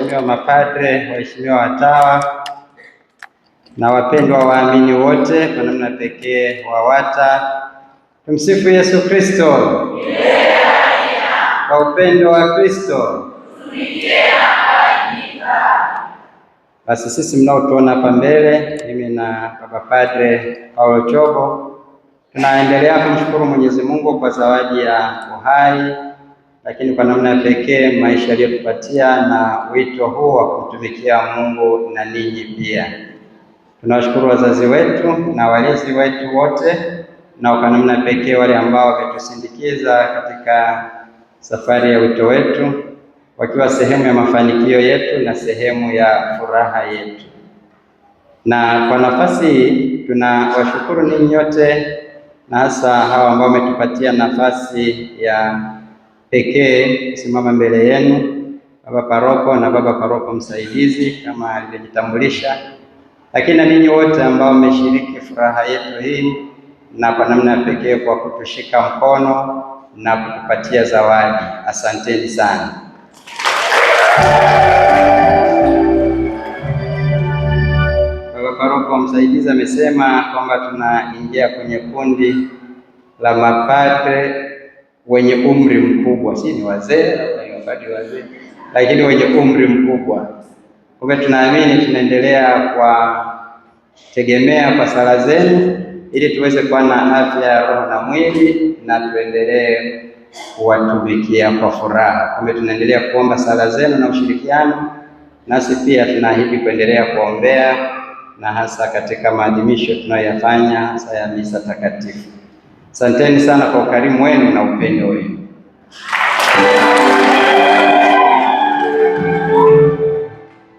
waheshimiwa mapadre, waheshimiwa watawa na wapendwa waamini wote, kwa namna pekee WAWATA. Tumsifu Yesu Kristo. Kwa upendo wa Kristo. Basi sisi mnaotuona hapa mbele, mimi na Baba Padre Paulo Chobo, tunaendelea kumshukuru Mwenyezi Mungu kwa zawadi ya uhai, lakini kwa namna ya pekee maisha aliyotupatia na wito huu wa kumtumikia Mungu na ninyi pia. Tunawashukuru wazazi wetu na walezi wetu wote, na kwa namna pekee wale ambao wametusindikiza katika safari ya wito wetu, wakiwa sehemu ya mafanikio yetu na sehemu ya furaha yetu. Na kwa nafasi hii tunawashukuru ninyi nyote, na hasa hawa ambao wametupatia nafasi ya pekee kusimama mbele yenu, baba paroko na baba paroko msaidizi kama alivyojitambulisha, lakini na ninyi wote ambao mmeshiriki furaha yetu hii, na kwa namna ya pekee kwa kutushika mkono na kutupatia zawadi. Asanteni sana. Baba paroko msaidizi amesema kwamba tunaingia kwenye kundi la mapadre wenye umri mkubwa, si ni wazee au wazee, lakini wenye umri mkubwa. Kwa tunaamini tunaendelea kwa tegemea kwa sala zenu, ili tuweze kuwa na afya ya roho na mwili, na tuendelee kuwatumikia kwa furaha. Kwa tunaendelea kuomba sala zenu na ushirikiano, nasi pia tunaahidi kuendelea kuombea, na hasa katika maadhimisho tunayoyafanya hasa ya misa takatifu. Asanteni sana kwa ukarimu wenu na upendo wenu.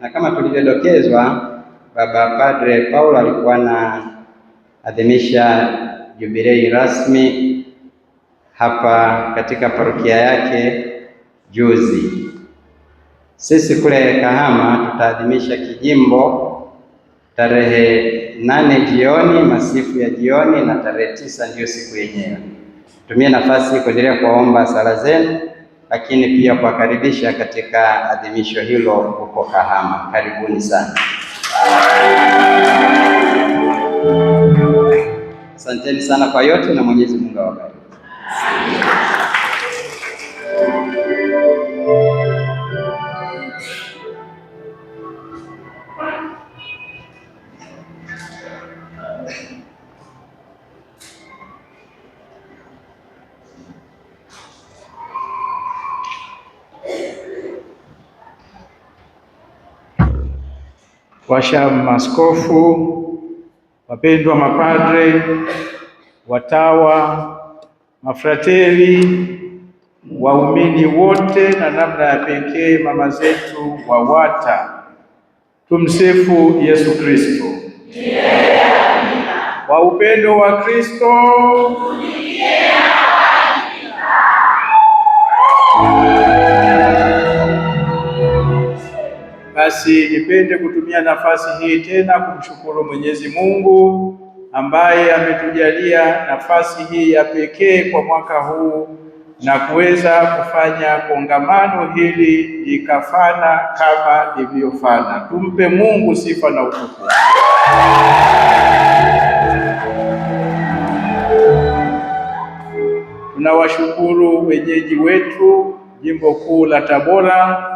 Na kama tulivyodokezwa, Baba Padre Paulo alikuwa anaadhimisha jubilei rasmi hapa katika parokia yake juzi. Sisi kule Kahama tutaadhimisha kijimbo tarehe 8 jioni, masifu ya jioni, na tarehe 9 ndiyo siku yenyewe. Tumie nafasi kuendelea kuomba sala zenu, lakini pia kuwakaribisha katika adhimisho hilo huko Kahama. Karibuni sana. Asanteni sana kwa yote, na Mwenyezi Mungu awabariki. Washa maaskofu, wapendwa mapadre, watawa, mafrateri, waumini wote, na namna ya pekee mama zetu WAWATA, tumsifu Yesu Kristo. Kwa upendo wa Kristo basi nipende kutumia nafasi hii tena kumshukuru Mwenyezi Mungu ambaye ametujalia nafasi hii ya pekee kwa mwaka huu na kuweza kufanya kongamano hili likafana kama lilivyofana. Tumpe Mungu sifa na utukufu. Tunawashukuru wenyeji wetu Jimbo Kuu la Tabora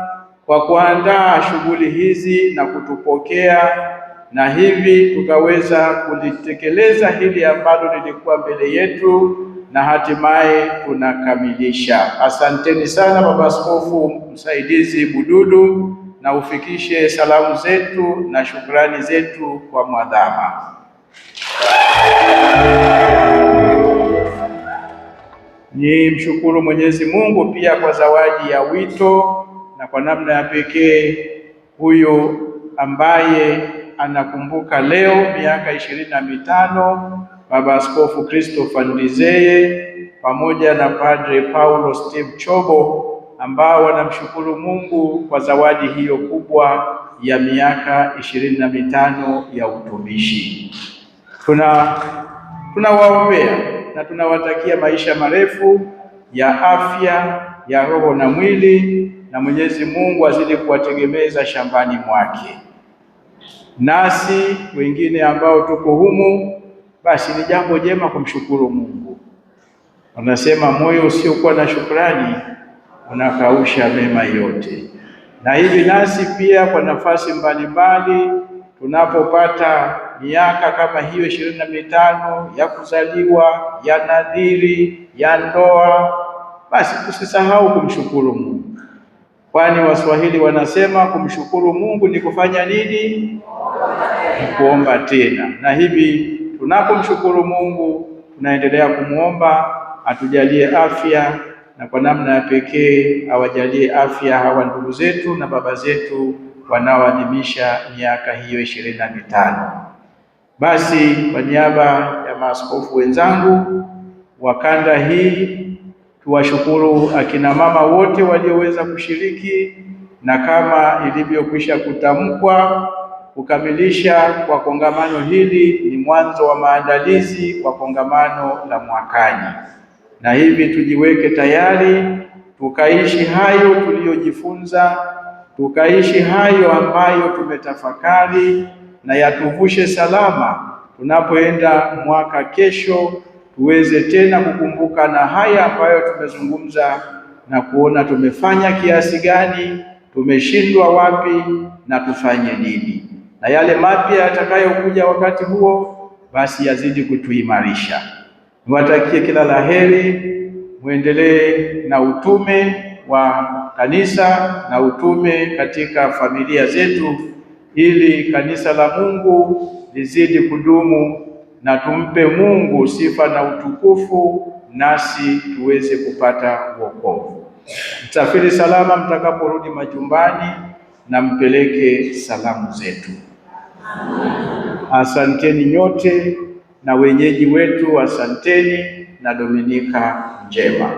kwa kuandaa shughuli hizi na kutupokea, na hivi tukaweza kulitekeleza hili ambalo lilikuwa mbele yetu na hatimaye tunakamilisha. Asanteni sana Baba Askofu Msaidizi Bududu, na ufikishe salamu zetu na shukrani zetu kwa mwadhama. Ni mshukuru Mwenyezi Mungu pia kwa zawadi ya wito, na kwa namna ya pekee huyo ambaye anakumbuka leo miaka 25 Baba Askofu Christopher Ndizeye pamoja na Padre Paulo Steve Chobo, ambao wanamshukuru Mungu kwa zawadi hiyo kubwa ya miaka 25 ya utumishi. Tunawaombea na tunawatakia maisha marefu ya afya ya roho na mwili, na Mwenyezi Mungu azidi kuwategemeza shambani mwake. Nasi wengine ambao tuko humu, basi ni jambo jema kumshukuru Mungu. Wanasema moyo usiokuwa na shukrani unakausha mema yote. Na hivi nasi pia kwa nafasi mbalimbali tunapopata miaka kama hiyo 25 ya kuzaliwa, ya nadhiri, ya ndoa, basi tusisahau kumshukuru Mungu, kwani Waswahili wanasema kumshukuru Mungu ni kufanya nini? Ni kuomba tena. Na hivi tunapomshukuru Mungu tunaendelea kumwomba atujalie afya, na kwa namna ya pekee awajalie afya hawa ndugu zetu na baba zetu wanaoadhimisha miaka hiyo 25. Basi kwa niaba ya maaskofu wenzangu wa kanda hii, tuwashukuru akina mama wote walioweza kushiriki, na kama ilivyokwisha kutamkwa, kukamilisha kwa kongamano hili ni mwanzo wa maandalizi kwa kongamano la mwakani. Na hivi tujiweke tayari, tukaishi hayo tuliyojifunza, tukaishi hayo ambayo tumetafakari, na yatuvushe salama tunapoenda mwaka kesho, tuweze tena kukumbuka na haya ambayo tumezungumza na kuona tumefanya kiasi gani, tumeshindwa wapi na tufanye nini, na yale mapya yatakayokuja wakati huo basi yazidi kutuimarisha. Niwatakie kila laheri, muendelee na utume wa kanisa na utume katika familia zetu, ili kanisa la Mungu lizidi kudumu, na tumpe Mungu sifa na utukufu, nasi tuweze kupata wokovu. Msafiri salama mtakaporudi majumbani, na mpeleke salamu zetu. Asanteni nyote, na wenyeji wetu asanteni, na Dominika njema.